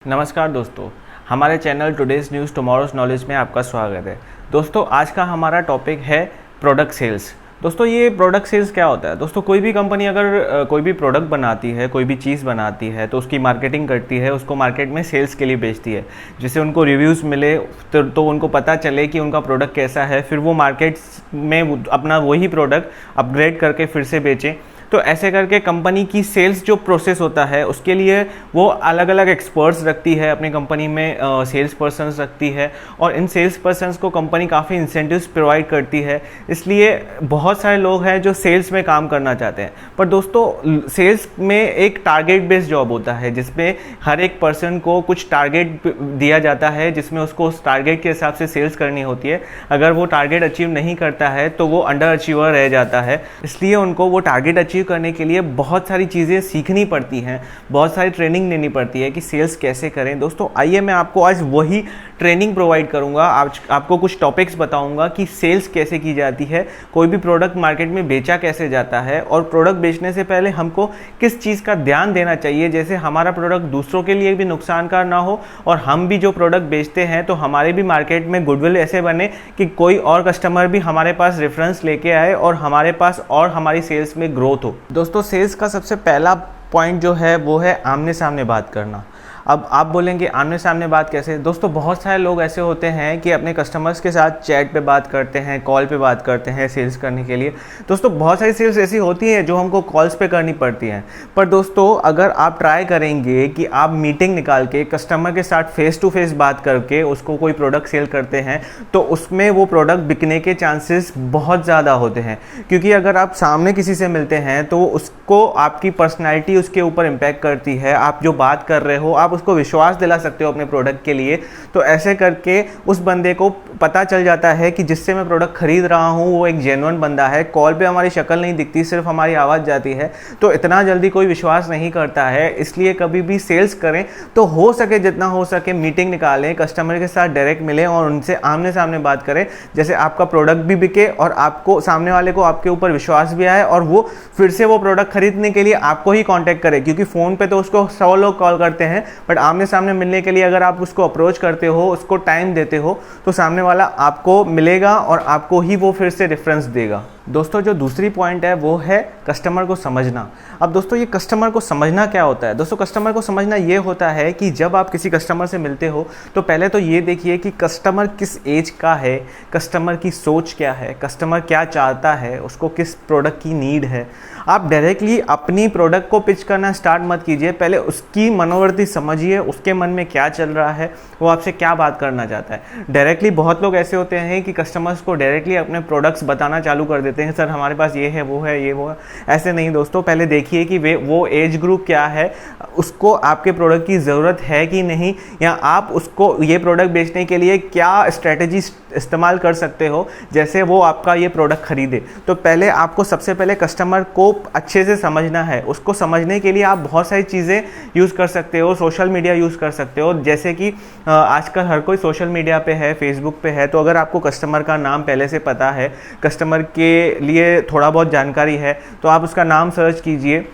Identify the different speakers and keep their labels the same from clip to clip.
Speaker 1: नमस्कार दोस्तों, हमारे चैनल टुडेज़ न्यूज़ टुमारोज़ नॉलेज में आपका स्वागत है। दोस्तों, आज का हमारा टॉपिक है प्रोडक्ट सेल्स। दोस्तों, ये प्रोडक्ट सेल्स क्या होता है? दोस्तों, कोई भी कंपनी अगर कोई भी प्रोडक्ट बनाती है, कोई भी चीज़ बनाती है तो उसकी मार्केटिंग करती है, उसको मार्केट में सेल्स के लिए बेचती है, जिससे उनको रिव्यूज़ मिले तो उनको पता चले कि उनका प्रोडक्ट कैसा है, फिर वो मार्केट में अपना वही प्रोडक्ट अपग्रेड करके फिर से बेचें। तो ऐसे करके कंपनी की सेल्स जो प्रोसेस होता है उसके लिए वो अलग अलग एक्सपर्ट्स रखती है, अपनी कंपनी में सेल्स पर्सन्स रखती है और इन सेल्स पर्सन्स को कंपनी काफ़ी इंसेंटिव्स प्रोवाइड करती है। इसलिए बहुत सारे लोग हैं जो सेल्स में काम करना चाहते हैं, पर दोस्तों सेल्स में एक टारगेट बेस्ड जॉब होता है जिसमें हर एक पर्सन को कुछ टारगेट दिया जाता है, जिसमें उसको उस टारगेट के हिसाब से सेल्स करनी होती है। अगर वो टारगेट अचीव नहीं करता है तो वो अंडर अचीवर रह जाता है। इसलिए उनको वो टारगेट अचीव करने के लिए बहुत सारी चीज़ें सीखनी पड़ती हैं, बहुत सारी ट्रेनिंग लेनी पड़ती है कि सेल्स कैसे करें। दोस्तों, आइए मैं आपको आज वही ट्रेनिंग प्रोवाइड करूंगा। आज आपको कुछ टॉपिक्स बताऊंगा कि सेल्स कैसे की जाती है, कोई भी प्रोडक्ट मार्केट में बेचा कैसे जाता है और प्रोडक्ट बेचने से पहले हमको किस चीज़ का ध्यान देना चाहिए, जैसे हमारा प्रोडक्ट दूसरों के लिए भी नुकसान का ना हो और हम भी जो प्रोडक्ट बेचते हैं तो हमारे भी मार्केट में गुडविल ऐसे बने कि कोई और कस्टमर भी हमारे पास रेफरेंस लेके आए और हमारे पास और हमारी सेल्स में ग्रोथ हो। दोस्तों, सेल्स का सबसे पहला पॉइंट जो है वो है आमने सामने बात करना। अब आप बोलेंगे आमने सामने बात कैसे? दोस्तों, बहुत सारे लोग ऐसे होते हैं कि अपने कस्टमर्स के साथ चैट पे बात करते हैं, कॉल पे बात करते हैं सेल्स करने के लिए। दोस्तों, बहुत सारी सेल्स ऐसी होती हैं जो हमको कॉल्स पे करनी पड़ती हैं, पर दोस्तों अगर आप ट्राई करेंगे कि आप मीटिंग निकाल के कस्टमर के साथ फेस टू फेस बात करके उसको कोई प्रोडक्ट सेल करते हैं तो उसमें वो प्रोडक्ट बिकने के चांसेस बहुत ज़्यादा होते हैं। क्योंकि अगर आप सामने किसी से मिलते हैं तो उसको आपकी पर्सनैलिटी उसके ऊपर इम्पैक्ट करती है। आप जो बात कर रहे हो आप उसको विश्वास दिला सकते हो अपने प्रोडक्ट के लिए। तो ऐसे करके उस बंदे को पता चल जाता है कि जिससे मैं प्रोडक्ट खरीद रहा हूँ वो एक जेन्युइन बंदा है। कॉल पे हमारी शक्ल नहीं दिखती, सिर्फ हमारी आवाज़ जाती है, तो इतना जल्दी कोई विश्वास नहीं करता है। इसलिए कभी भी सेल्स करें तो हो सके जितना हो सके मीटिंग निकालें, कस्टमर के साथ डायरेक्ट मिलें और उनसे आमने सामने बात करें, जैसे आपका प्रोडक्ट भी बिके और आपको सामने वाले को आपके ऊपर विश्वास भी आए और वो फिर से वो प्रोडक्ट खरीदने के लिए आपको ही कांटेक्ट करे। क्योंकि फ़ोन पे तो उसको 100 लोग कॉल करते हैं, बट आमने सामने मिलने के लिए अगर आप उसको अप्रोच करते हो, उसको टाइम देते हो, तो सामने वाला आपको मिलेगा और आपको ही वो फिर से रेफरेंस देगा। दोस्तों, जो दूसरी पॉइंट है वो है कस्टमर को समझना। अब दोस्तों, ये कस्टमर को समझना क्या होता है? दोस्तों, कस्टमर को समझना ये होता है कि जब आप किसी कस्टमर से मिलते हो तो पहले तो ये देखिए कि कस्टमर किस एज का है, कस्टमर की सोच क्या है, कस्टमर क्या चाहता है, उसको किस प्रोडक्ट की नीड है। आप डायरेक्टली अपनी प्रोडक्ट को पिच करना स्टार्ट मत कीजिए, पहले उसकी मनोवृत्ति समझिए, उसके मन में क्या चल रहा है, वो आपसे क्या बात करना चाहता है। डायरेक्टली बहुत लोग ऐसे होते हैं कि कस्टमर्स को डायरेक्टली अपने प्रोडक्ट्स बताना चालू कर देते हैं, सर हमारे पास ये है, वो है, ये वो है। ऐसे नहीं दोस्तों, पहले देखिए कि वो एज ग्रुप क्या है, उसको आपके प्रोडक्ट की ज़रूरत है कि नहीं, या आप उसको ये प्रोडक्ट बेचने के लिए क्या स्ट्रेटजी इस्तेमाल कर सकते हो जैसे वो आपका ये प्रोडक्ट खरीदे। तो पहले आपको सबसे पहले कस्टमर को अच्छे से समझना है। उसको समझने के लिए आप बहुत सारी चीज़ें यूज़ कर सकते हो, सोशल मीडिया यूज़ कर सकते हो, जैसे कि आजकल हर कोई सोशल मीडिया पे है, फेसबुक पे है। तो अगर आपको कस्टमर का नाम पहले से पता है, कस्टमर के लिए थोड़ा बहुत जानकारी है, तो आप उसका नाम सर्च कीजिए।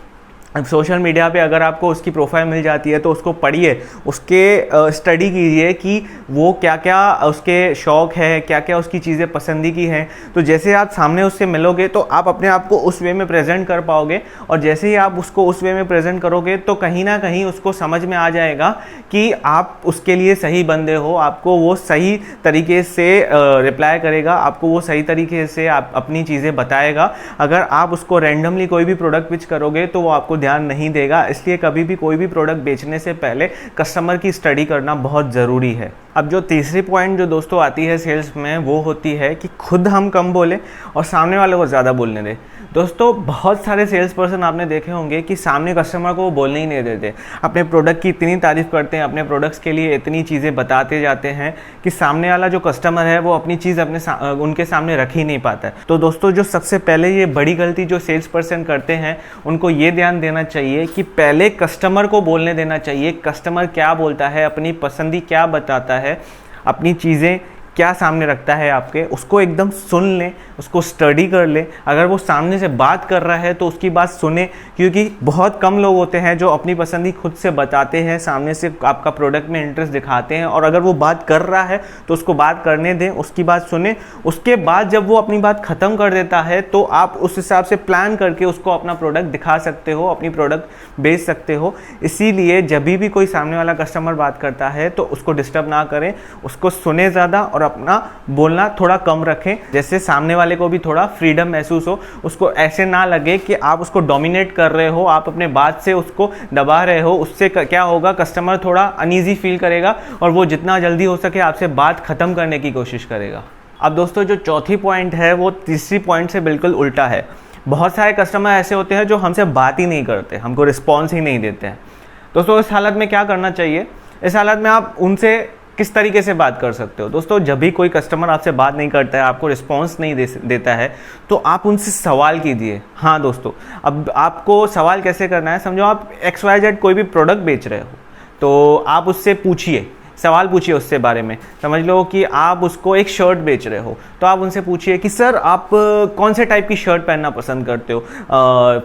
Speaker 1: सोशल मीडिया पे अगर आपको उसकी प्रोफाइल मिल जाती है तो उसको पढ़िए, उसके स्टडी कीजिए कि वो क्या क्या उसके शौक़ है, क्या क्या उसकी चीज़ें पसंदी की हैं। तो जैसे आप सामने उससे मिलोगे तो आप अपने आप को उस वे में प्रेजेंट कर पाओगे, और जैसे ही आप उसको उस वे में प्रेजेंट करोगे तो कहीं ना कहीं उसको समझ में आ जाएगा कि आप उसके लिए सही बंदे हो। आपको वो सही तरीके से रिप्लाई करेगा, आपको वो सही तरीके से आप अपनी चीज़ें बताएगा। अगर आप उसको रैंडमली कोई भी प्रोडक्ट पिच करोगे तो वो आपको ध्यान नहीं देगा। इसलिए कभी भी कोई भी प्रोडक्ट बेचने से पहले कस्टमर की स्टडी करना बहुत ज़रूरी है। अब जो तीसरी पॉइंट जो दोस्तों आती है सेल्स में, वो होती है कि खुद हम कम बोलें और सामने वाले को ज़्यादा बोलने दें। दोस्तों, बहुत सारे सेल्स पर्सन आपने देखे होंगे कि सामने कस्टमर को वो बोलने ही नहीं देते, अपने प्रोडक्ट की इतनी तारीफ़ करते हैं, अपने प्रोडक्ट्स के लिए इतनी चीज़ें बताते जाते हैं कि सामने वाला जो कस्टमर है वो अपनी चीज़ उनके सामने रख ही नहीं पाता है। तो दोस्तों, जो सबसे पहले ये बड़ी गलती जो सेल्स पर्सन करते हैं, उनको ये ध्यान देना चाहिए कि पहले कस्टमर को बोलने देना चाहिए। कस्टमर क्या बोलता है, अपनी पसंदी क्या बताता है, अपनी चीज़ें क्या सामने रखता है आपके, उसको एकदम सुन लें, उसको स्टडी कर लें। अगर वो सामने से बात कर रहा है तो उसकी बात सुने, क्योंकि बहुत कम लोग होते हैं जो अपनी पसंद ही खुद से बताते हैं, सामने से आपका प्रोडक्ट में इंटरेस्ट दिखाते हैं। और अगर वो बात कर रहा है तो उसको बात करने दें, उसकी बात सुने। उसके बाद जब वो अपनी बात ख़त्म कर देता है तो आप उस हिसाब से प्लान करके उसको अपना प्रोडक्ट दिखा सकते हो, अपनी प्रोडक्ट बेच सकते हो। इसीलिए जब भी कोई सामने वाला कस्टमर बात करता है तो उसको डिस्टर्ब ना करें, उसको सुने ज़्यादा और अपना बोलना थोड़ा कम रखें, जैसे सामने वाले को भी थोड़ा फ्रीडम महसूस हो। उसको ऐसे ना लगे कि आप उसको डोमिनेट कर रहे हो, आप अपने बात से उसको दबा रहे हो। उससे क्या होगा, कस्टमर थोड़ा अनईजी फील करेगा और वो जितना जल्दी हो सके आपसे बात ख़त्म करने की कोशिश करेगा। अब दोस्तों जो चौथी पॉइंट है वो तीसरी पॉइंट से बिल्कुल उल्टा है। बहुत सारे कस्टमर ऐसे होते हैं जो हमसे बात ही नहीं करते, हमको रिस्पॉन्स ही नहीं देते हैं। दोस्तों इस हालत में क्या करना चाहिए, इस हालत में आप उनसे किस तरीके से बात कर सकते हो। दोस्तों जब भी कोई कस्टमर आपसे बात नहीं करता है, आपको रिस्पॉन्स नहीं देता है, तो आप उनसे सवाल कीजिए। हाँ दोस्तों, अब आपको सवाल कैसे करना है, समझो आप XYZ कोई भी प्रोडक्ट बेच रहे हो, तो आप उससे पूछिए, सवाल पूछिए उससे बारे में। समझ लो कि आप उसको एक शर्ट बेच रहे हो, तो आप उनसे पूछिए कि सर आप कौन से टाइप की शर्ट पहनना पसंद करते हो,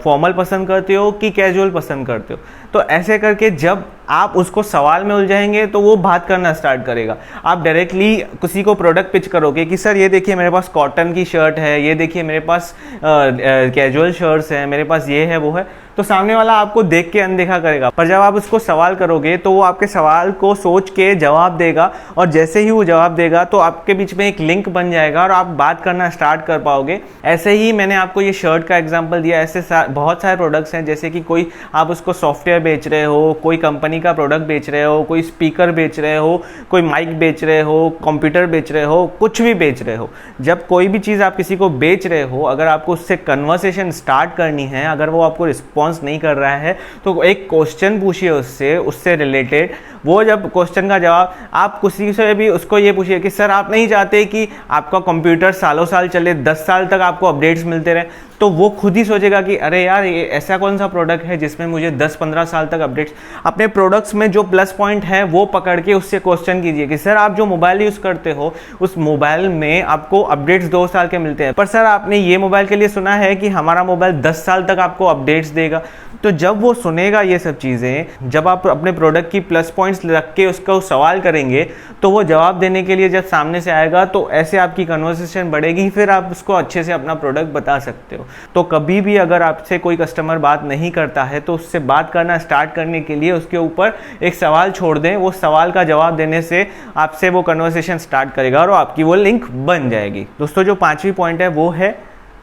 Speaker 1: फॉर्मल पसंद करते हो कि कैजुअल पसंद करते हो। तो ऐसे करके जब आप उसको सवाल में उलझाएंगे तो वो बात करना स्टार्ट करेगा। आप डायरेक्टली किसी को प्रोडक्ट पिच करोगे कि सर ये देखिए मेरे पास कॉटन की शर्ट है, ये देखिए मेरे पास कैजुअल शर्ट्स हैं, मेरे पास ये है वो है, तो सामने वाला आपको देख के अनदेखा करेगा। पर जब आप उसको सवाल करोगे तो वो आपके सवाल को सोच के जवाब देगा, और जैसे ही वो जवाब देगा तो आपके बीच में एक लिंक बन जाएगा और आप बात करना स्टार्ट कर पाओगे। ऐसे ही मैंने आपको ये शर्ट का एग्जांपल दिया, ऐसे बहुत सारे प्रोडक्ट्स हैं, जैसे कि कोई आप उसको सॉफ्टवेयर बेच रहे हो, कोई कंपनी का प्रोडक्ट बेच रहे हो, कोई स्पीकर बेच रहे हो, कोई माइक बेच रहे हो, कंप्यूटर बेच रहे हो, कुछ भी बेच रहे हो। जब कोई भी चीज़ आप किसी को बेच रहे हो, अगर आपको उससे कन्वर्सेशन स्टार्ट करनी है, अगर वो आपको रिस्पॉन्स नहीं कर रहा है, तो एक क्वेश्चन पूछिए उससे रिलेटेड। वो जब क्वेश्चन का जवाब आप किसी से भी उसको ये पूछिए कि सर आप नहीं चाहते कि आपका कंप्यूटर सालों साल चले, 10 साल तक आपको अपडेट्स मिलते रहे, तो वो खुद ही सोचेगा कि अरे यार ये ऐसा कौन सा प्रोडक्ट है जिसमें मुझे 10-15 साल तक अपडेट्स। अपने प्रोडक्ट्स में जो प्लस पॉइंट है वो पकड़ के उससे क्वेश्चन कीजिए कि सर आप जो मोबाइल यूज़ करते हो उस मोबाइल में आपको अपडेट्स 2 साल के मिलते हैं, पर सर आपने ये मोबाइल के लिए सुना है कि हमारा मोबाइल 10 साल तक आपको अपडेट्स देगा। तो जब वो सुनेगा ये सब चीज़ें, जब आप अपने प्रोडक्ट की प्लस पॉइंट्स रख के उसका सवाल करेंगे, तो वो जवाब देने के लिए जब सामने से आएगा तो ऐसे आपकी कन्वर्सेशन बढ़ेगी, फिर आप उसको अच्छे से अपना प्रोडक्ट बता सकते हो। तो कभी भी अगर आपसे कोई कस्टमर बात नहीं करता है तो उससे बात करना स्टार्ट करने के लिए उसके ऊपर एक सवाल छोड़ दें। वो सवाल का जवाब देने से आपसे वो कन्वर्सेशन स्टार्ट करेगा और आपकी वो लिंक बन जाएगी। दोस्तों जो 5वीं पॉइंट है वो है,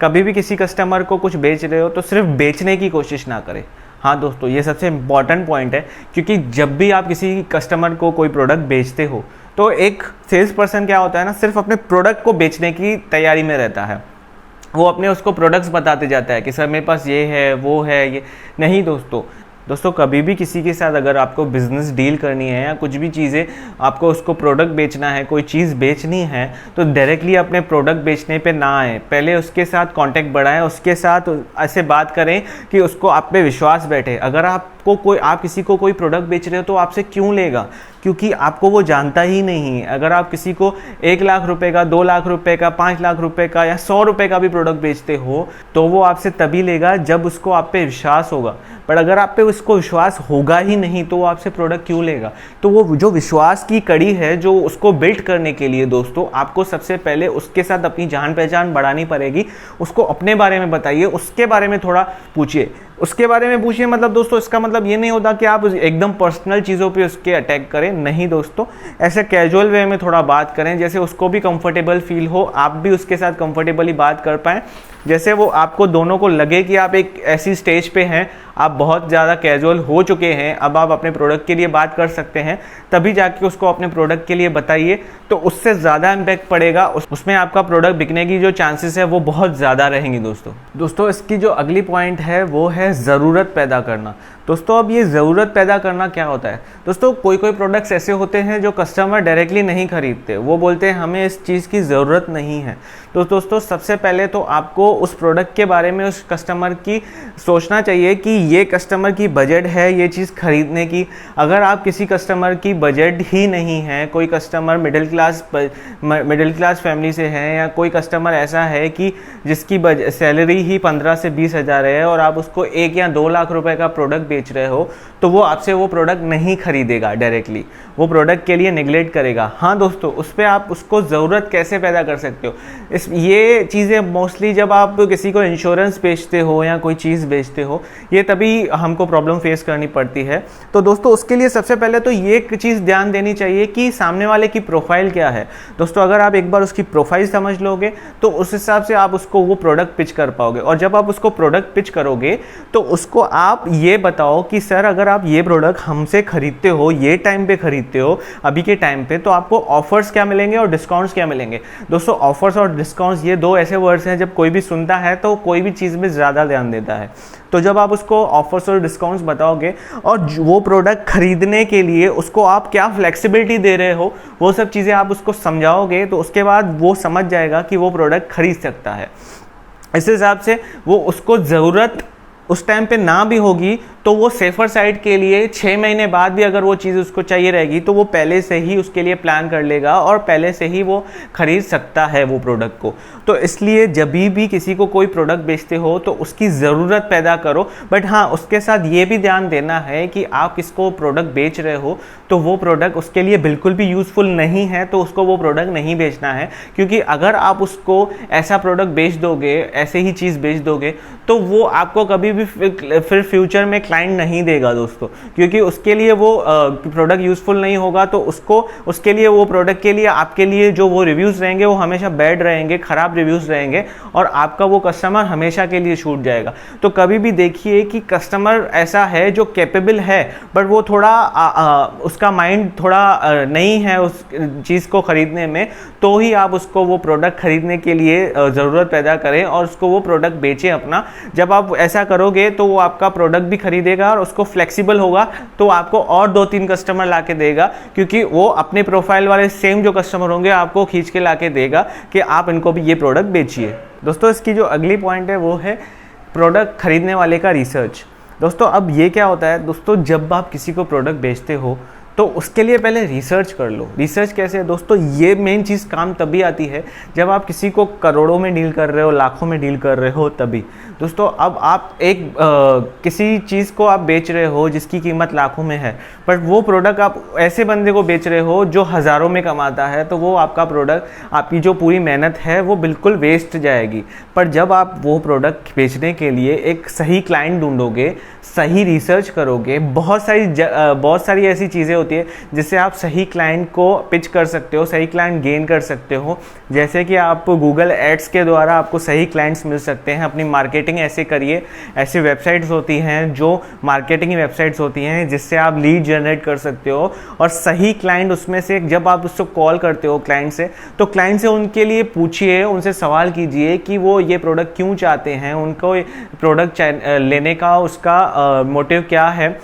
Speaker 1: कभी भी किसी कस्टमर को कुछ बेच रहे हो तो सिर्फ बेचने की कोशिश ना करें। हाँ दोस्तों ये सबसे इम्पॉर्टेंट पॉइंट है, क्योंकि जब भी आप किसी कस्टमर को कोई प्रोडक्ट बेचते हो तो एक सेल्स पर्सन क्या होता है ना, सिर्फ अपने प्रोडक्ट को बेचने की तैयारी में रहता है। वो अपने उसको प्रोडक्ट्स बताते जाता है कि सर मेरे पास ये है वो है ये नहीं। दोस्तों कभी भी किसी के साथ अगर आपको बिजनेस डील करनी है या कुछ भी चीज़ें आपको उसको प्रोडक्ट बेचना है, कोई चीज़ बेचनी है, तो डायरेक्टली अपने प्रोडक्ट बेचने पे ना आए। पहले उसके साथ कांटेक्ट बढ़ाएं, उसके साथ ऐसे बात करें कि उसको आप पे विश्वास बैठे। अगर आप किसी को कोई प्रोडक्ट बेच रहे हो तो आपसे क्यों लेगा, क्योंकि आपको वो जानता ही नहीं है। अगर आप किसी को 1 लाख रुपए का, 2 लाख रुपए का, 5 लाख रुपए का या 100 रुपए का भी प्रोडक्ट बेचते हो तो वो आपसे तभी लेगा जब उसको आप पे विश्वास होगा। पर अगर आप पे उसको विश्वास होगा ही नहीं तो वो आपसे प्रोडक्ट क्यों लेगा। तो वो जो विश्वास की कड़ी है जो उसको बिल्ड करने के लिए दोस्तों आपको सबसे पहले उसके साथ अपनी जान पहचान बढ़ानी पड़ेगी। उसको अपने बारे में बताइए, उसके बारे में थोड़ा पूछिए, उसके बारे में पूछिए। मतलब दोस्तों इसका मतलब ये नहीं होता कि आप एकदम पर्सनल चीज़ों पे उसके अटैक करें, नहीं दोस्तों। ऐसे कैजुअल वे में थोड़ा बात करें, जैसे उसको भी कंफर्टेबल फील हो, आप भी उसके साथ कंफर्टेबली बात कर पाएँ, जैसे वो आपको दोनों को लगे कि आप एक ऐसी स्टेज पे हैं, आप बहुत ज़्यादा कैजुअल हो चुके हैं, अब आप अपने प्रोडक्ट के लिए बात कर सकते हैं, तभी जाके उसको अपने प्रोडक्ट के लिए बताइए। तो उससे ज़्यादा इम्पैक्ट पड़ेगा, उसमें आपका प्रोडक्ट बिकने की जो चांसेस है वो बहुत ज़्यादा रहेंगी। दोस्तों इसकी जो अगली पॉइंट है वो है ज़रूरत पैदा करना। दोस्तों अब ये ज़रूरत पैदा करना क्या होता है? दोस्तों कोई प्रोडक्ट्स ऐसे होते हैं जो कस्टमर डायरेक्टली नहीं खरीदते, वो बोलते हैं हमें इस चीज़ की ज़रूरत नहीं है। तो दोस्तों सबसे पहले तो आपको उस प्रोडक्ट के बारे में उस कस्टमर की सोचना चाहिए कि ये कस्टमर की बजट है ये चीज़ खरीदने की। अगर आप किसी कस्टमर की बजट ही नहीं है, कोई कस्टमर मिडिल क्लास फैमिली से है, या कोई कस्टमर ऐसा है कि जिसकी सैलरी ही 15 से 20 हज़ार है और आप उसको 1 या 2 लाख रुपए का प्रोडक्ट बेच रहे हो, तो वो आपसे वो प्रोडक्ट नहीं खरीदेगा डायरेक्टली, वो प्रोडक्ट के लिए नेग्लेक्ट करेगा। हाँ दोस्तों, उस पर आप उसको ज़रूरत कैसे पैदा कर सकते हो, ये चीज़ें मोस्टली जब आप किसी को इंश्योरेंस बेचते हो या कोई चीज़ बेचते हो, ये तभी हमको प्रॉब्लम फेस करनी पड़ती है। तो दोस्तों उसके लिए सबसे पहले तो ये एक चीज़ ध्यान देनी चाहिए कि सामने वाले की प्रोफाइल क्या है। दोस्तों अगर आप एक बार उसकी प्रोफाइल समझ लोगे तो उस हिसाब से आप उसको वो प्रोडक्ट पिच कर पाओगे। और जब आप उसको प्रोडक्ट पिच करोगे तो उसको आप ये बताओ कि सर अगर आप ये प्रोडक्ट हमसे खरीदते हो, ये टाइम पे खरीदते हो अभी के टाइम पे, तो आपको ऑफर्स क्या मिलेंगे और डिस्काउंट्स क्या मिलेंगे। दोस्तों ऑफर्स और डिस्काउंट्स ये दो ऐसे वर्ड्स हैं, जब कोई भी सुनता है तो कोई भी चीज़ में ज़्यादा ध्यान देता है। तो जब आप उसको ऑफर्स और डिस्काउंट्स बताओगे और वो प्रोडक्ट खरीदने के लिए उसको आप क्या फ्लेक्सिबिलिटी दे रहे हो, वो सब चीज़ें आप उसको समझाओगे, तो उसके बाद वो समझ जाएगा कि वो प्रोडक्ट खरीद सकता है। इस हिसाब से वो उसको ज़रूरत उस टाइम पे ना भी होगी तो वो सेफर साइड के लिए 6 महीने बाद भी अगर वो चीज़ उसको चाहिए रहेगी तो वो पहले से ही उसके लिए प्लान कर लेगा और पहले से ही वो खरीद सकता है वो प्रोडक्ट को। तो इसलिए जब भी किसी को कोई प्रोडक्ट बेचते हो तो उसकी ज़रूरत पैदा करो, बट हाँ उसके साथ ये भी ध्यान देना है कि आप किसको प्रोडक्ट बेच रहे हो तो वो प्रोडक्ट उसके लिए बिल्कुल भी यूज़फुल नहीं है, तो उसको वो प्रोडक्ट नहीं बेचना है। क्योंकि अगर आप उसको ऐसा प्रोडक्ट बेच दोगे, ऐसे ही चीज़ बेच दोगे, तो वो आपको कभी भी फिर फ्यूचर में क्लाइंट नहीं देगा दोस्तों, क्योंकि उसके लिए वो प्रोडक्ट यूज़फुल नहीं होगा। तो उसके लिए वो प्रोडक्ट के लिए आपके लिए जो वो रिव्यूज़ रहेंगे वो हमेशा बैड रहेंगे, ख़राब रिव्यूज़ रहेंगे, और आपका वो कस्टमर हमेशा के लिए छूट जाएगा। तो कभी भी देखिए कि कस्टमर ऐसा है जो कैपेबल है बट वो थोड़ा उसका माइंड थोड़ा नहीं है उस चीज़ को ख़रीदने में, तो ही आप उसको वो प्रोडक्ट खरीदने के लिए ज़रूरत पैदा करें और उसको वो प्रोडक्ट बेचें अपना। जब आप ऐसा करोगे तो वो आपका प्रोडक्ट भी खरीदेगा और उसको फ्लेक्सिबल होगा, तो आपको और 2-3 कस्टमर ला के देगा, क्योंकि वो अपने प्रोफाइल वाले सेम जो कस्टमर होंगे आपको खींच के ला के देगा कि आप इनको भी ये प्रोडक्ट बेचिए। दोस्तों इसकी जो अगली पॉइंट है वो है प्रोडक्ट खरीदने वाले का रिसर्च। दोस्तों अब ये क्या होता है दोस्तों, जब आप किसी को प्रोडक्ट बेचते हो तो उसके लिए पहले रिसर्च कर लो। रिसर्च कैसे है दोस्तों, ये मेन चीज़ काम तभी आती है जब आप किसी को करोड़ों में डील कर रहे हो, लाखों में डील कर रहे हो, तभी। दोस्तों अब आप किसी चीज़ को आप बेच रहे हो जिसकी कीमत लाखों में है, बट वो प्रोडक्ट आप ऐसे बंदे को बेच रहे हो जो हज़ारों में कमाता है, तो वो आपका प्रोडक्ट, आपकी जो पूरी मेहनत है वो बिल्कुल वेस्ट जाएगी। पर जब आप वो प्रोडक्ट बेचने के लिए एक सही क्लाइंट ढूंढोगे, सही रिसर्च करोगे, बहुत सारी ऐसी चीज़ें होती है जिससे आप सही क्लाइंट को पिच कर सकते हो, सही क्लाइंट गेन कर सकते हो। जैसे कि आप गूगल एड्स के द्वारा आपको सही क्लाइंट्स मिल सकते हैं। अपनी मार्केटिंग ऐसे करिए, ऐसी वेबसाइट्स होती हैं जो मार्केटिंग वेबसाइट्स होती हैं जिससे आप लीड जनरेट कर सकते हो, और सही क्लाइंट उसमें से जब आप उसको कॉल करते हो क्लाइंट से, तो क्लाइंट से उनके लिए पूछिए, उनसे सवाल कीजिए कि वो ये प्रोडक्ट क्यों चाहते हैं, उनको प्रोडक्ट लेने का उसका मोटिव क्या है,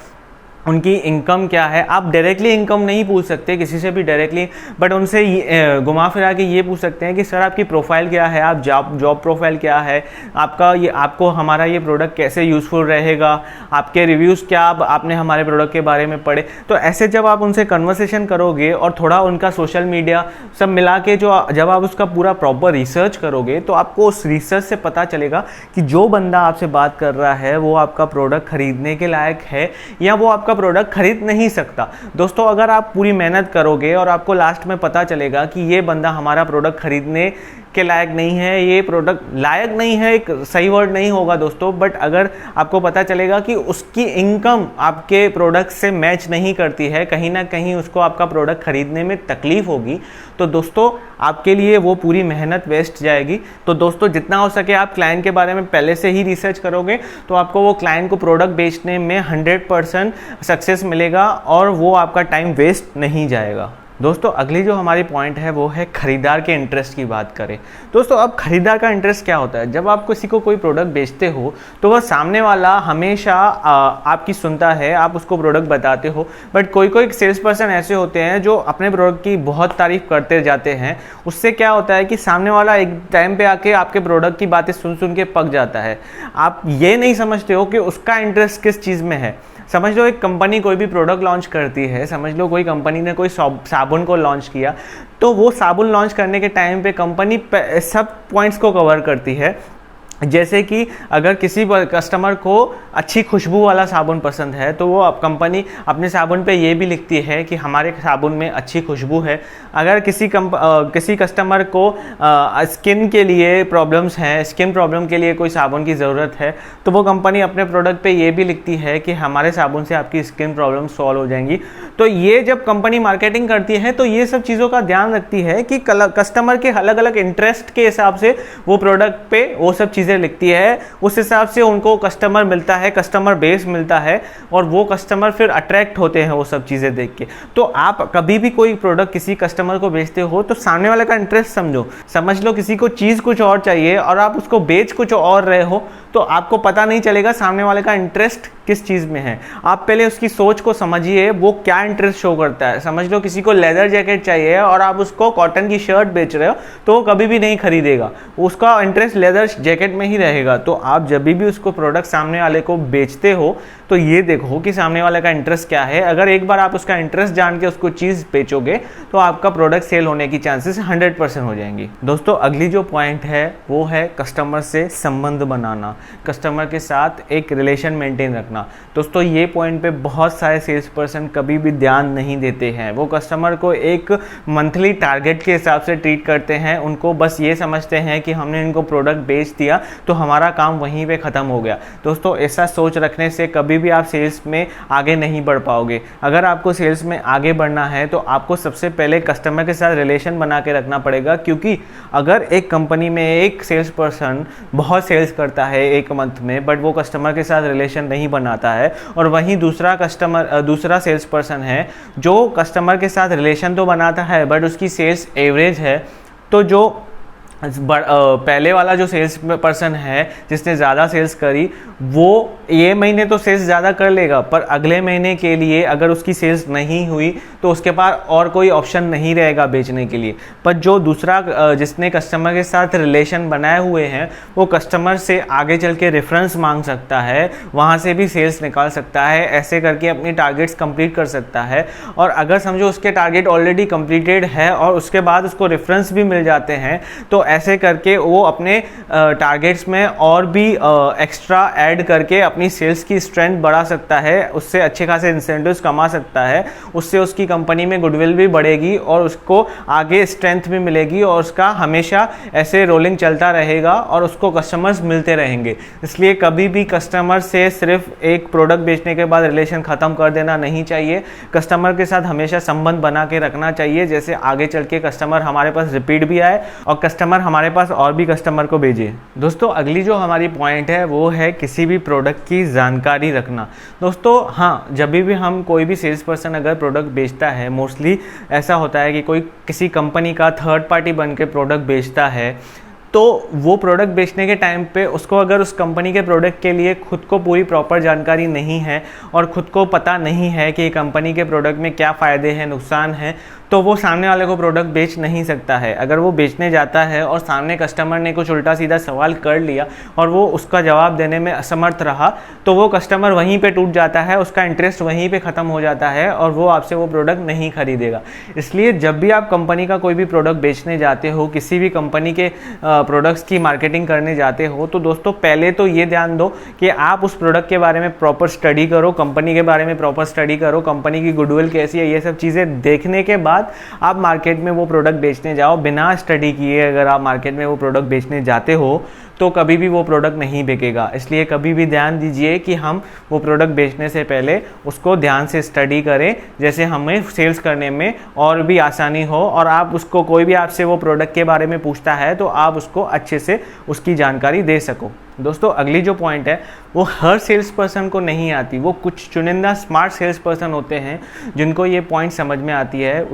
Speaker 1: उनकी इनकम क्या है। आप डायरेक्टली इनकम नहीं पूछ सकते किसी से भी डायरेक्टली, बट उनसे घुमा फिरा के ये पूछ सकते हैं कि सर आपकी प्रोफाइल क्या है, आप जॉब प्रोफाइल क्या है, आपको हमारा ये प्रोडक्ट कैसे यूज़फुल रहेगा, आपके रिव्यूज़ क्या, आपने हमारे प्रोडक्ट के बारे में पढ़े। तो ऐसे जब आप उनसे कन्वर्सेशन करोगे और थोड़ा उनका सोशल मीडिया सब मिला के जब आप उसका पूरा प्रॉपर रिसर्च करोगे, तो आपको उस रिसर्च से पता चलेगा कि जो बंदा आपसे बात कर रहा है वो आपका प्रोडक्ट खरीदने के लायक है या वो आपका प्रोडक्ट खरीद नहीं सकता। दोस्तों अगर आप पूरी मेहनत करोगे और आपको लास्ट में पता चलेगा कि ये बंदा हमारा प्रोडक्ट खरीदने के लायक नहीं है, ये प्रोडक्ट लायक नहीं है, एक सही वर्ड नहीं होगा दोस्तों, बट अगर आपको पता चलेगा कि उसकी इनकम आपके प्रोडक्ट से मैच नहीं करती है, कहीं ना कहीं उसको आपका प्रोडक्ट खरीदने में तकलीफ होगी, तो दोस्तों आपके लिए वो पूरी मेहनत वेस्ट जाएगी। तो दोस्तों जितना हो सके आप क्लाइंट के बारे में पहले से ही रिसर्च करोगे तो आपको वो क्लाइंट को प्रोडक्ट बेचने में 100% सक्सेस मिलेगा और वो आपका टाइम वेस्ट नहीं जाएगा। दोस्तों अगली जो हमारी पॉइंट है वो है खरीदार के इंटरेस्ट की बात करें। दोस्तों अब खरीदार का इंटरेस्ट क्या होता है, जब आप किसी को कोई प्रोडक्ट बेचते हो तो वह सामने वाला हमेशा आपकी सुनता है, आप उसको प्रोडक्ट बताते हो, बट कोई कोई सेल्स पर्सन ऐसे होते हैं जो अपने प्रोडक्ट की बहुत तारीफ करते जाते हैं। उससे क्या होता है कि सामने वाला एक टाइम पे आके आपके प्रोडक्ट की बातें सुन सुन के पक जाता है। आप ये नहीं समझते हो कि उसका इंटरेस्ट किस चीज़ में है। समझ लो एक कंपनी कोई भी प्रोडक्ट लॉन्च करती है, समझ लो कोई कंपनी ने कोई साबुन को लॉन्च किया, तो वो साबुन लॉन्च करने के टाइम पे कंपनी सब पॉइंट्स को कवर करती है। जैसे कि अगर किसी कस्टमर को अच्छी खुशबू वाला साबुन पसंद है तो वो अब कंपनी अपने साबुन पे ये भी लिखती है कि हमारे साबुन में अच्छी खुशबू है। अगर किसी कस्टमर को स्किन के लिए प्रॉब्लम्स हैं, स्किन प्रॉब्लम के लिए कोई साबुन की ज़रूरत है, तो वो कंपनी अपने प्रोडक्ट पे ये भी लिखती है कि हमारे साबुन से आपकी स्किन प्रॉब्लम सॉल्व हो जाएंगी। तो ये जब कंपनी मार्केटिंग करती है तो ये सब चीज़ों का ध्यान रखती है कि कस्टमर के अलग अलग इंटरेस्ट के हिसाब से वो प्रोडक्ट पे वो सब चीज़ें लिखती है। उस हिसाब से उनको कस्टमर मिलता है, कस्टमर बेस मिलता है, और वो कस्टमर फिर अट्रैक्ट होते हैं वो सब चीज़ें देख के। तो आप कभी भी कोई प्रोडक्ट किसी कस्टमर को बेचते हो तो सामने वाले का इंटरेस्ट समझो। समझ लो किसी को चीज़ कुछ और चाहिए और आप उसको बेच कुछ और रहे हो, तो आपको पता नहीं चलेगा सामने वाले का इंटरेस्ट किस चीज़ में है। आप पहले उसकी सोच को समझिए, वो क्या इंटरेस्ट शो करता है। समझ लो किसी को लेदर जैकेट चाहिए और आप उसको कॉटन की शर्ट बेच रहे हो, तो वो कभी भी नहीं खरीदेगा, उसका इंटरेस्ट लेदर जैकेट में ही रहेगा। तो आप जब भी उसको प्रोडक्ट सामने वाले को बेचते हो तो ये देखो कि सामने वाले का इंटरेस्ट क्या है। अगर एक बार आप उसका इंटरेस्ट जान के उसको चीज़ बेचोगे तो आपका प्रोडक्ट सेल होने की चांसेस 100% हो जाएंगी। दोस्तों अगली जो पॉइंट है वो है कस्टमर से संबंध बनाना, कस्टमर के साथ एक रिलेशन मेंटेन रखना। दोस्तों ये पॉइंट पे बहुत सारे सेल्स पर्सन कभी भी ध्यान नहीं देते हैं। वो कस्टमर को एक मंथली टारगेट के हिसाब से ट्रीट करते हैं। उनको बस ये समझते हैं कि हमने इनको प्रोडक्ट बेच दिया तो हमारा काम वहीं पे ख़त्म हो गया। दोस्तों ऐसा सोच रखने से कभी भी आप सेल्स में आगे नहीं बढ़ पाओगे। अगर आपको सेल्स में आगे बढ़ना है तो आपको सबसे पहले कस्टमर के साथ रिलेशन बना के रखना पड़ेगा, क्योंकि अगर एक कंपनी में एक सेल्स पर्सन बहुत सेल्स करता है एक मंथ में, बट वो कस्टमर के साथ रिलेशन नहीं बनाता है, और वहीं दूसरा सेल्स पर्सन है जो कस्टमर के साथ रिलेशन तो बनाता है बट उसकी सेल्स एवरेज है, तो जो पहले वाला जो सेल्स पर्सन है जिसने ज़्यादा सेल्स करी वो ये महीने तो सेल्स ज़्यादा कर लेगा, पर अगले महीने के लिए अगर उसकी सेल्स नहीं हुई तो उसके पास और कोई ऑप्शन नहीं रहेगा बेचने के लिए। पर जो दूसरा जिसने कस्टमर के साथ रिलेशन बनाए हुए हैं वो कस्टमर से आगे चल के रेफरेंस मांग सकता है, वहाँ से भी सेल्स निकाल सकता है, ऐसे करके अपनी टारगेट्स कंप्लीट कर सकता है। और अगर समझो उसके टारगेट ऑलरेडी कंप्लीटेड है और उसके बाद उसको रेफरेंस भी मिल जाते हैं, तो ऐसे करके वो अपने टारगेट्स में और भी एक्स्ट्रा ऐड करके अपनी सेल्स की स्ट्रेंथ बढ़ा सकता है, उससे अच्छे खासे इंसेंटिव्स कमा सकता है, उससे उसकी कंपनी में गुडविल भी बढ़ेगी और उसको आगे स्ट्रेंथ भी मिलेगी और उसका हमेशा ऐसे रोलिंग चलता रहेगा और उसको कस्टमर्स मिलते रहेंगे। इसलिए कभी भी कस्टमर से सिर्फ एक प्रोडक्ट बेचने के बाद रिलेशन ख़त्म कर देना नहीं चाहिए। कस्टमर के साथ हमेशा संबंध बना के रखना चाहिए, जैसे आगे चल के कस्टमर हमारे पास रिपीट भी आए और कस्टमर हमारे पास और भी कस्टमर को भेजे। दोस्तों अगली जो हमारी पॉइंट है वो है किसी भी प्रोडक्ट की जानकारी रखना। दोस्तों हाँ, जब भी हम कोई भी सेल्स पर्सन अगर प्रोडक्ट बेचता है, मोस्टली ऐसा होता है कि कोई किसी कंपनी का थर्ड पार्टी बन के प्रोडक्ट बेचता है, तो वो प्रोडक्ट बेचने के टाइम पे उसको अगर उस कंपनी के प्रोडक्ट के लिए खुद को पूरी प्रॉपर जानकारी नहीं है और खुद को पता नहीं है कि कंपनी के प्रोडक्ट में क्या फ़ायदे हैं, नुकसान है, तो वो सामने वाले को प्रोडक्ट बेच नहीं सकता है। अगर वो बेचने जाता है और सामने कस्टमर ने कुछ उल्टा सीधा सवाल कर लिया और वो उसका जवाब देने में असमर्थ रहा, तो वो कस्टमर वहीं पे टूट जाता है, उसका इंटरेस्ट वहीं पे ख़त्म हो जाता है और वो आपसे वो प्रोडक्ट नहीं खरीदेगा। इसलिए जब भी आप कंपनी का कोई भी प्रोडक्ट बेचने जाते हो, किसी भी कंपनी के प्रोडक्ट्स की मार्केटिंग करने जाते हो, तो दोस्तों पहले तो ये ध्यान दो कि आप उस प्रोडक्ट के बारे में प्रॉपर स्टडी करो, कंपनी के बारे में प्रॉपर स्टडी करो, कंपनी की गुडविल कैसी है, ये सब चीज़ें देखने के बाद आप मार्केट में वो प्रोडक्ट बेचने जाओ। बिना स्टडी किए अगर आप मार्केट में वो प्रोडक्ट बेचने जाते हो तो कभी भी वो प्रोडक्ट नहीं बिकेगा। इसलिए कभी भी ध्यान दीजिए कि हम वो प्रोडक्ट बेचने से पहले उसको ध्यान से स्टडी करें, जैसे हमें सेल्स करने में और भी आसानी हो और आप उसको कोई भी आपसे वो प्रोडक्ट के बारे में पूछता है तो आप उसको अच्छे से उसकी जानकारी दे सको। दोस्तों अगली जो पॉइंट है वो हर सेल्स पर्सन को नहीं आती, वो कुछ चुनिंदा स्मार्ट सेल्स पर्सन होते हैं जिनको ये पॉइंट समझ में आती है,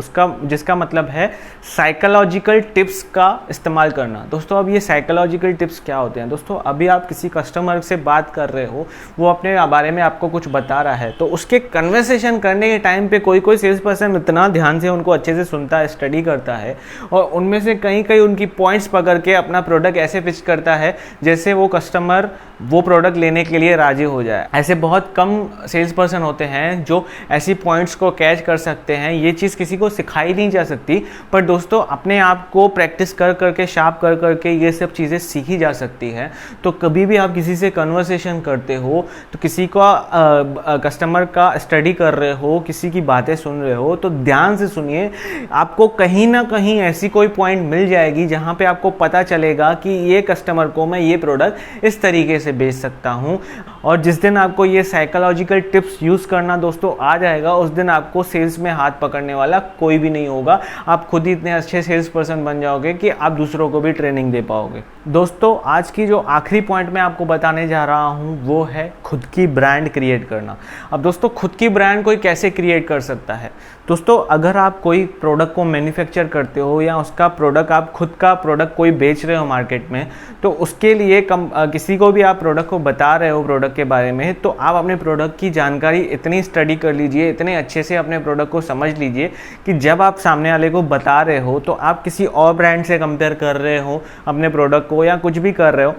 Speaker 1: जिसका मतलब है साइकोलॉजिकल टिप्स का इस्तेमाल करना। दोस्तों अब ये साइकोलॉजिकल टिप्स क्या होते हैं? दोस्तों अभी आप किसी कस्टमर से बात कर रहे हो, वो अपने बारे में आपको कुछ बता रहा है, तो उसके कन्वर्सेशन करने के टाइम पे कोई सेल्स पर्सन इतना ध्यान से उनको अच्छे से सुनता है, स्टडी करता है और उनमें से कहीं उनकी पॉइंट्स पकड़ के अपना प्रोडक्ट ऐसे पिच करता है जैसे वो कस्टमर वो प्रोडक्ट लेने के लिए राजी हो जाए। ऐसे बहुत कम सेल्स पर्सन होते हैं जो ऐसी पॉइंट्स को कैच कर सकते हैं। ये चीज़ किसी को सिखाई नहीं जा सकती, पर दोस्तों अपने आप को प्रैक्टिस कर करके, शार्प कर करके ये सब चीज़ें सीखी जा सकती है। तो कभी भी आप किसी से कन्वर्सेशन करते हो, तो किसी का कस्टमर का स्टडी कर रहे हो, किसी की बातें सुन रहे हो, तो ध्यान से सुनिए। आपको कहीं ना कहीं ऐसी कोई पॉइंट मिल जाएगी जहाँ पे आपको पता चलेगा कि ये कस्टमर को मैं ये प्रोडक्ट इस तरीके से बेच सकता हूँ। और जिस दिन आपको ये साइकोलॉजिकल टिप्स यूज़ करना दोस्तों आ जाएगा, उस दिन आपको सेल्स में हाथ पकड़ने वाला कोई भी नहीं होगा। आप खुद ही इतने अच्छे सेल्स पर्सन बन जाओगे कि आप दूसरों को भी ट्रेनिंग दे पाओगे। दोस्तों आज की जो आखिरी पॉइंट मैं आपको बताने जा रहा हूँ वो है खुद की ब्रांड क्रिएट करना। अब दोस्तों खुद की ब्रांड कोई कैसे क्रिएट कर सकता है? दोस्तों अगर आप कोई प्रोडक्ट को मैन्युफैक्चर करते हो या उसका प्रोडक्ट, आप खुद का प्रोडक्ट कोई बेच रहे हो मार्केट में, तो उसके लिए किसी को भी आप प्रोडक्ट को बता रहे हो प्रोडक्ट के बारे में, तो आप अपने प्रोडक्ट की जानकारी इतनी स्टडी कर लीजिए, इतने अच्छे से अपने प्रोडक्ट को समझ लीजिए कि जब आप सामने वाले को बता रहे हो तो आप किसी और ब्रांड से कंपेयर कर रहे हो अपने प्रोडक्ट को या कुछ भी कर रहे हो,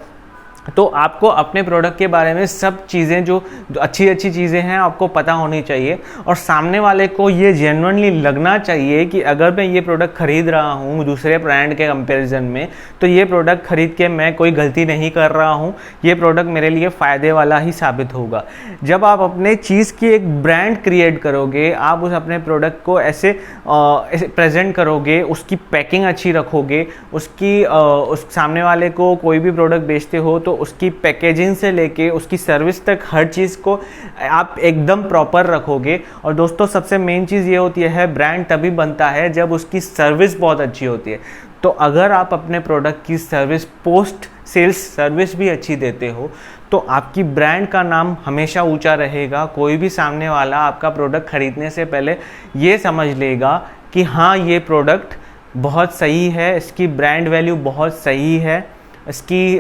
Speaker 1: तो आपको अपने प्रोडक्ट के बारे में सब चीज़ें जो अच्छी चीज़ें हैं आपको पता होनी चाहिए। और सामने वाले को ये जेन्युइनली लगना चाहिए कि अगर मैं ये प्रोडक्ट खरीद रहा हूँ दूसरे ब्रांड के कंपैरिजन में, तो ये प्रोडक्ट खरीद के मैं कोई गलती नहीं कर रहा हूँ, ये प्रोडक्ट मेरे लिए फ़ायदे वाला ही साबित होगा। जब आप अपने चीज़ की एक ब्रांड क्रिएट करोगे, आप उस अपने प्रोडक्ट को ऐसे प्रेजेंट करोगे, उसकी पैकिंग अच्छी रखोगे, उस सामने वाले को कोई भी प्रोडक्ट बेचते हो तो उसकी पैकेजिंग से लेके उसकी सर्विस तक हर चीज़ को आप एकदम प्रॉपर रखोगे। और दोस्तों सबसे मेन चीज़ ये होती है, ब्रांड तभी बनता है जब उसकी सर्विस बहुत अच्छी होती है। तो अगर आप अपने प्रोडक्ट की सर्विस, पोस्ट सेल्स सर्विस भी अच्छी देते हो, तो आपकी ब्रांड का नाम हमेशा ऊंचा रहेगा। कोई भी सामने वाला आपका प्रोडक्ट खरीदने से पहले ये समझ लेगा कि हाँ ये प्रोडक्ट बहुत सही है, इसकी ब्रांड वैल्यू बहुत सही है, इसकी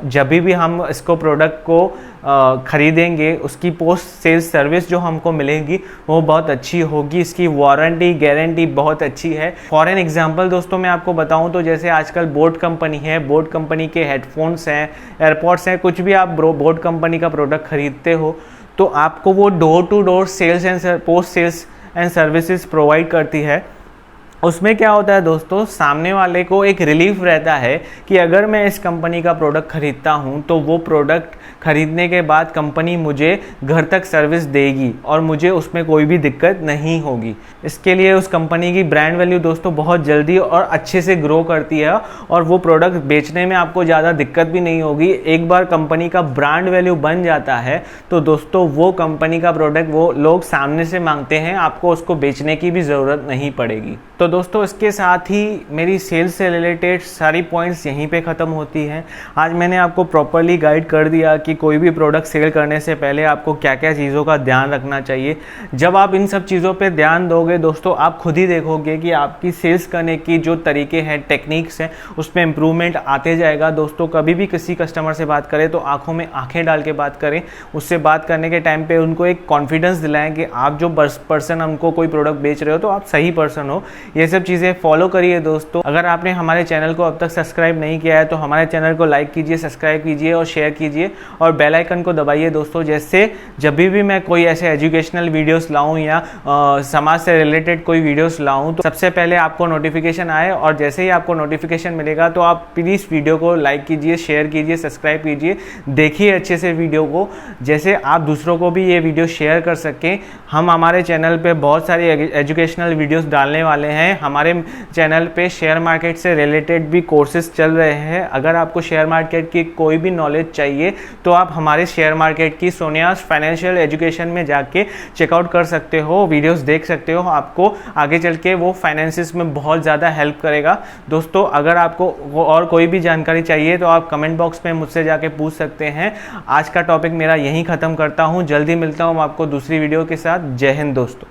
Speaker 1: जब भी हम इसको प्रोडक्ट को ख़रीदेंगे उसकी पोस्ट सेल्स सर्विस जो हमको मिलेगी वो बहुत अच्छी होगी, इसकी वारंटी गारंटी बहुत अच्छी है। फॉर एन एग्जांपल दोस्तों मैं आपको बताऊं तो जैसे आजकल बोट कंपनी है, बोट कंपनी के हेडफोन्स हैं, एयरपॉड्स हैं, कुछ भी आप बोट कंपनी का प्रोडक्ट खरीदते हो तो आपको वो door to door sales and post sales and services provide करती है। उसमें क्या होता है दोस्तों, सामने वाले को एक रिलीफ रहता है कि अगर मैं इस कंपनी का प्रोडक्ट खरीदता हूं तो वो प्रोडक्ट खरीदने के बाद कंपनी मुझे घर तक सर्विस देगी और मुझे उसमें कोई भी दिक्कत नहीं होगी। इसके लिए उस कंपनी की ब्रांड वैल्यू दोस्तों बहुत जल्दी और अच्छे से ग्रो करती है और वो प्रोडक्ट बेचने में आपको ज़्यादा दिक्कत भी नहीं होगी। एक बार कंपनी का ब्रांड वैल्यू बन जाता है तो दोस्तों वो कंपनी का प्रोडक्ट वो लोग सामने से मांगते हैं, आपको उसको बेचने की भी ज़रूरत नहीं पड़ेगी। तो दोस्तों इसके साथ ही मेरी सेल्स से रिलेटेड सारी पॉइंट्स यहीं पे ख़त्म होती हैं। आज मैंने आपको प्रॉपरली गाइड कर दिया कि कोई भी प्रोडक्ट सेल करने से पहले आपको क्या क्या चीज़ों का ध्यान रखना चाहिए। जब आप इन सब चीज़ों पे ध्यान दोगे दोस्तों, आप खुद ही देखोगे कि आपकी सेल्स करने की जो तरीके हैं, टेक्निक्स हैं, उसमें इम्प्रूवमेंट आते जाएगा। दोस्तों कभी भी किसी कस्टमर से बात करें तो आंखों में आंखें डाल के बात करें। उससे बात करने के टाइम पे उनको एक कॉन्फिडेंस दिलाएं कि आप जो पर्सन हमको कोई प्रोडक्ट बेच रहे हो तो आप सही पर्सन हो। ये सब चीज़ें फॉलो करिए दोस्तों। अगर आपने हमारे चैनल को अब तक सब्सक्राइब नहीं किया है तो हमारे चैनल को लाइक कीजिए, सब्सक्राइब कीजिए और शेयर कीजिए और बेल आइकन को दबाइए दोस्तों। जैसे जब भी मैं कोई ऐसे एजुकेशनल वीडियोस लाऊं या समाज से रिलेटेड कोई वीडियोस लाऊं तो सबसे पहले आपको नोटिफिकेशन आए, और जैसे ही आपको नोटिफिकेशन मिलेगा तो आप प्लीज़ वीडियो को लाइक कीजिए, शेयर कीजिए, सब्सक्राइब कीजिए, देखिए अच्छे से वीडियो को, जैसे आप दूसरों को भी ये वीडियो शेयर कर सकें। हम हमारे चैनल पे बहुत सारी एजुकेशनल वीडियोस डालने वाले हैं। में हमारे चैनल पे शेयर मार्केट से रिलेटेड भी कोर्सेज चल रहे हैं। अगर आपको शेयर मार्केट की कोई भी नॉलेज चाहिए तो आप हमारे शेयर मार्केट की सोनियाज फाइनेंशियल एजुकेशन में जाके चेकआउट कर सकते हो, वीडियोस देख सकते हो। आपको आगे चल के वो फाइनेंसिस में बहुत ज़्यादा हेल्प करेगा। दोस्तों अगर आपको और कोई भी जानकारी चाहिए तो आप कमेंट बॉक्स में मुझसे जाके पूछ सकते हैं। आज का टॉपिक मेरा यहीं ख़त्म करता हूँ, जल्दी मिलता हूँ आपको दूसरी वीडियो के साथ। जय हिंद दोस्तों।